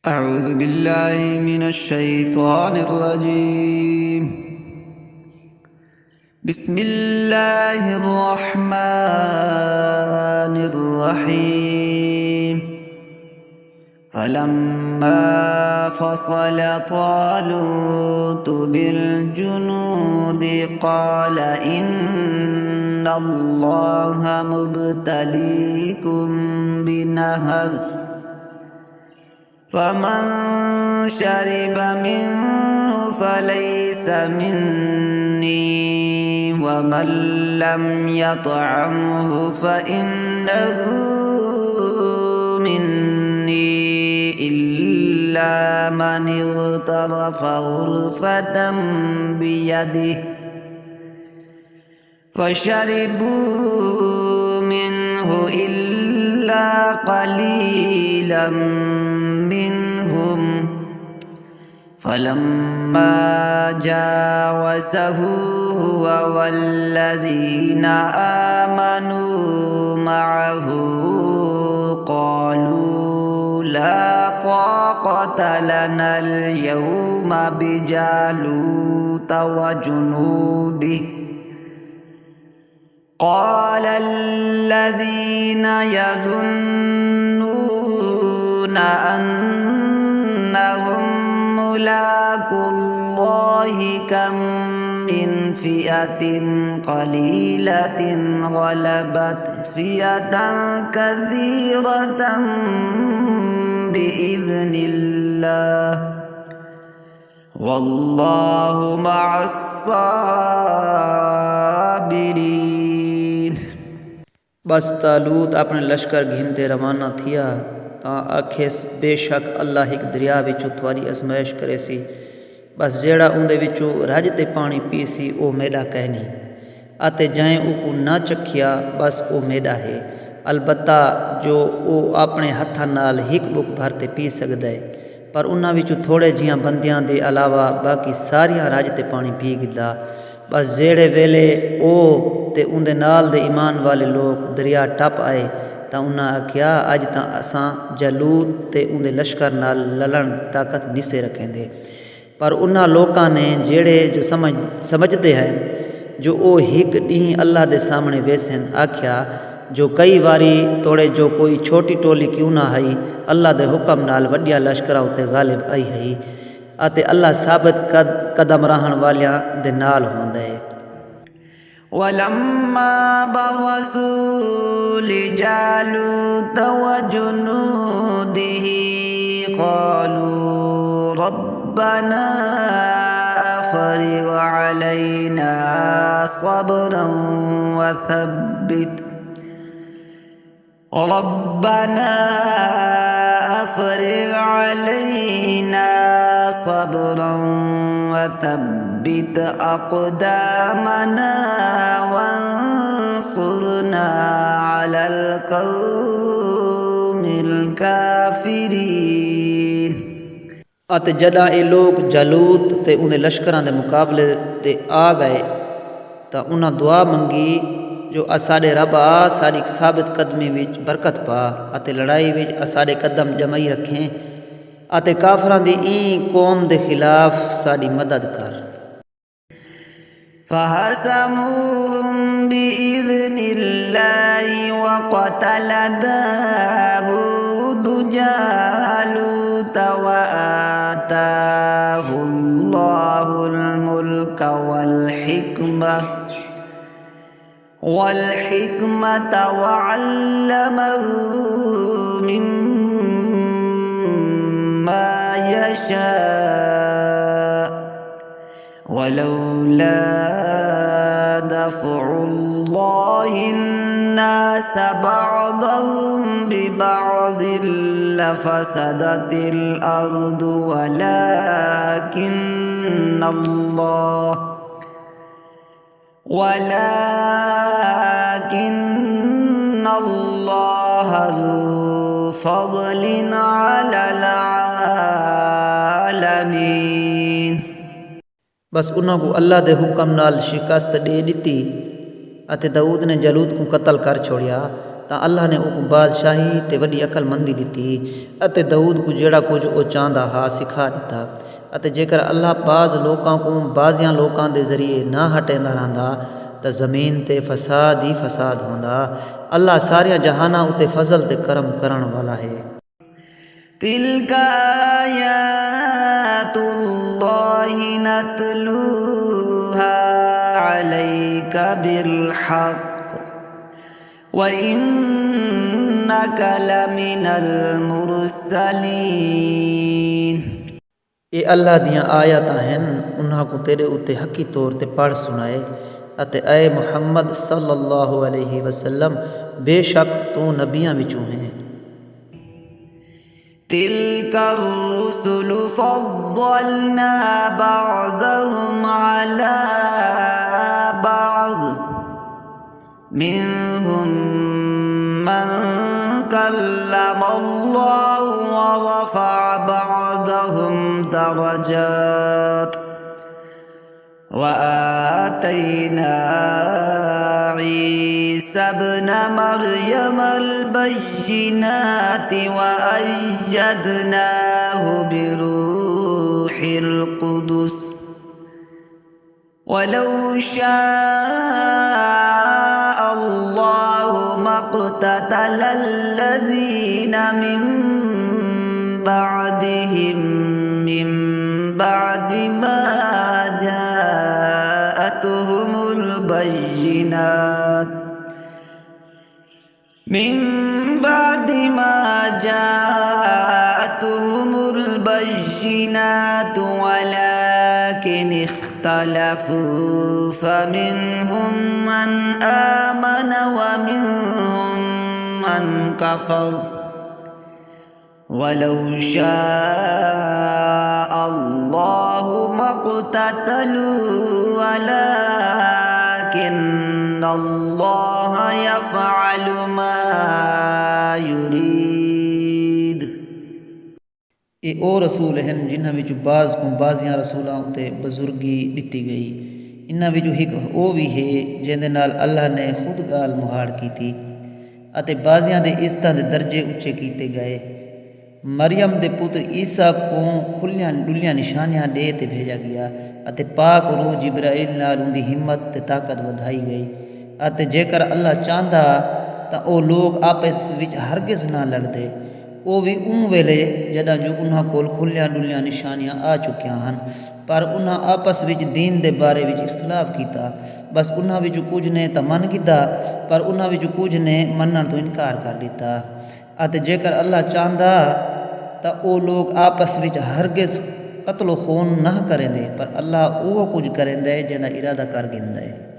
أعوذ بالله من الشيطان الرجيم. بسم الله الرحمن الرحيم. فلما فصل طالوت بالجنود قال إن الله مبتليكم بنهر فمن شرب منه فليس مني ومن لم يطعمه فإنه مني إلا من اغترف غرفة بيده فشربوا منه إلا قليلا منهم فلما جاوزه هو والذين آمنوا معه قالوا لا طاقة لنا اليوم بجالوت وجنوده قال الذين يظنون أنهم ملاقو الله كم من فئة قليلة غلبت فئة كثيرة بإذن الله والله مع الصابرين. बस तालूत अपने लश्कर घिनते रवाना थिया तां आखेस बेशक अल्लाह एक दरिया विचों थोड़ी अजमाइश करे सी बस जेड़ा उंदे विचों रज ते पानी पी सी ओ मेरा कहनी आते जाए उको ना चखिया बस ओ मेरा है अलबत्ता जो ओ अपने हत्थां नाल हिक बुक भरते पी सकदा है पर उन्हां विचों थोड़े जिहां बंदियां दे अलावा बाकी सारियां रज ते पानी पी गिदा बस जेड़े वेले ओ ते उंदे नाल दे ईमान वाले लोग दरिया टप आए तां उन्हां आख्या अज तां असां जालूत ते उंदे लश्कर नाल लड़न ताकत निसे रखेंदे पर उन्हां लोकां ने जेड़े जो समझदे हैं जो ओ हिक ॾींहुं अल्लाह दे सामने वेसन आख्या जो कई वारी तोड़े जो कोई छोटी टोली क्यों ना हई अल्लाह दे हुक्म नाल वड्डियां लश्करां उते गालिब आई हई अते अल्लाह साबित कदम रहण वालियां दे नाल होंदा है। ولما برزوا لجالوت وجنوده قالوا ربنا أفرغ علينا صبرا وثبت أقدامنا وانصرنا على القوم الكافرين. अते जॾां ए लोग जालूत ते उन लश्करां दे मुकाबले ते आ गए तां उन्हां दुआ मंगी जो असाडे रब आ साडी साबित कदमी विच बरकत पा अते लड़ाई विच असाडे कदम जमाई रखें अते काफरां दी ई कौम दे खिलाफ साडी मदद कर। فهزموهم بإذن الله وقتل داود جالوت وآتاه الله الملك والحكمة وعلمه مما يشاء ولولا دفع الله الناس بعضهم ببعض لفسدت الأرض ولكن الله ذو فضل على العالمين. बस उन्हां को अल्लाह दे हुक्म नाल शिकस्त दे दी अते दाऊद ने जालूत को कत्ल कर छोड़िया ਤਾਂ ਅੱਲਾਹ ਨੇ ਉਹ ਬਾਦਸ਼ਾਹੀ ਤੇ ਵੱਡੀ ਅਕਲਮੰਦੀ ਦਿੱਤੀ ਅਤੇ ਦਾਊਦ ਕੋ ਜਿਹੜਾ ਕੁਝ ਉਹ ਚਾਹੁੰਦਾ ਹਾਂ ਸਿਖਾ ਦਿੱਤਾ। ਅਤੇ ਜੇਕਰ ਅੱਲਾਹ ਬਾਜ਼ ਲੋਕਾਂ ਕੋ ਬਾਜ਼ੀਆਂ ਲੋਕਾਂ ਦੇ ਜ਼ਰੀਏ ਨਾ ਹਟੇਂਦਾ ਰਹਿੰਦਾ ਤਾਂ ਜ਼ਮੀਨ ਤੇ ਫਸਾਦ ਹੀ ਫਸਾਦ ਹੁੰਦਾ। ਅੱਲਾਹ ਸਾਰਿਆਂ ਜਹਾਨਾਂ ਉਤੇ ਫਜ਼ਲ ਤੇ ਕਰਮ ਕਰਨ ਵਾਲਾ ਹੈ। تلك آيات الله نتلوها عليك بالحق وإنك لمن المرسلين। ਇਹ ਅੱਲਾਹ ਦੀਆਂ ਆਇਤਾਂ ਹਨ, ਉਹਨਾਂ ਕੋ ਤੇਰੇ ਉੱਤੇ ਹੱਕੀ ਤੌਰ ਤੇ ਪੜ੍ਹ ਸੁਣਾਏ। ਅਤੇ ਐ ਮੁਹੰਮਦ ਸੱਲੱਲਾਹੁ ਅਲੈहि ਵਸੱਲਮ ਬੇਸ਼ੱਕ ਤੂੰ ਨਬੀਆਂ ਵਿੱਚੋਂ ਹੈ। تلك الرسل فضلنا بعضهم على بعض منهم من كلم الله ورفع بعضهم درجات وآتينا عيسى ابن مريم البينات وأيدناه بروح القدس ولو شاء الله ما اقتتل الذين من بعدهم من بعد ما جاءتهم البينات ولكن اختلفوا فمنهم من آمن ومنهم من كفر ولو شاء الله ما اقتتلوا ولكن الله يفعل ما يريد۔ ਇਹ ਉਹ ਰਸੂਲ ਹਨ ਜਿਨ੍ਹਾਂ ਵਿੱਚ ਬਾਜ਼ ਕੋ ਬਾਜ਼ੀਆਂ ਰਸੂਲਾਂ ਉੱਤੇ ਬਜ਼ੁਰਗੀ ਦਿੱਤੀ ਗਈ। ਇਨ੍ਹਾਂ ਵਿੱਚੋਂ ਇੱਕ ਉਹ ਵੀ ਹੈ ਜਿਹਦੇ ਨਾਲ ਅੱਲਾਹ ਨੇ ਖੁਦ ਗਾਲ ਮੁਹਾੜ ਕੀਤੀ ਅਤੇ ਬਾਜ਼ੀਆਂ ਦੇ ਇਜ਼ਤਾਂ ਦੇ ਦਰਜੇ ਉੱਚੇ ਕੀਤੇ ਗਏ। ਮਰੀਮ ਦੇ ਪੁੱਤਰ ਈਸਾ ਕੋ ਖੁੱਲੀਆਂ ਡੁੱਲੀਆਂ ਨਿਸ਼ਾਨੀਆਂ ਦੇ ਤੇ ਭੇਜਿਆ ਗਿਆ ਅਤੇ ਪਾਕ ਰੂਹ ਜਿਬਰਾਈਲ ਨਾਲ ਉਹਦੀ ਹਿੰਮਤ ਤੇ ਤਾਕਤ ਵਧਾਈ ਗਈ। ਅਤੇ ਜੇਕਰ ਅੱਲਾਹ ਚਾਹੁੰਦਾ ਤਾਂ ਉਹ ਲੋਕ ਆਪਸ ਵਿੱਚ ਹਰਗਿਜ਼ ਨਾ ਲੜਦੇ। ਉਹ ਵੀ ਉਹ ਵੇਲੇ ਜਦੋਂ ਜੋ ਉਹਨਾਂ ਕੋਲ ਖੁੱਲੀਆਂ ਡੁੱਲੀਆਂ ਨਿਸ਼ਾਨੀਆਂ ਆ ਚੁੱਕੀਆਂ ਹਨ, ਪਰ ਉਹਨਾਂ ਆਪਸ ਵਿੱਚ ਦੀਨ ਦੇ ਬਾਰੇ ਵਿੱਚ ਇਖਤਲਾਫ ਕੀਤਾ। ਬਸ ਉਹਨਾਂ ਵਿੱਚੋਂ ਕੁਝ ਨੇ ਤਾਂ ਮੰਨ ਕੀਤਾ, ਪਰ ਉਹਨਾਂ ਵਿੱਚੋਂ ਕੁਝ ਨੇ ਮੰਨਣ ਤੋਂ ਇਨਕਾਰ ਕਰ ਦਿੱਤਾ। ਅਤੇ ਜੇਕਰ ਅੱਲਾਹ ਚਾਹੁੰਦਾ ਤਾਂ ਉਹ ਲੋਕ ਆਪਸ ਵਿੱਚ ਹਰਗਿਜ਼ ਕਤਲ ਖੂਨ ਨਾ ਕਰੇਂਦੇ, ਪਰ ਅੱਲਾਹ ਉਹ ਕੁਝ ਕਰੇਂਦਾ ਜਿਹਦਾ ਇਰਾਦਾ ਕਰ ਗਿੰਦਾ ਹੈ।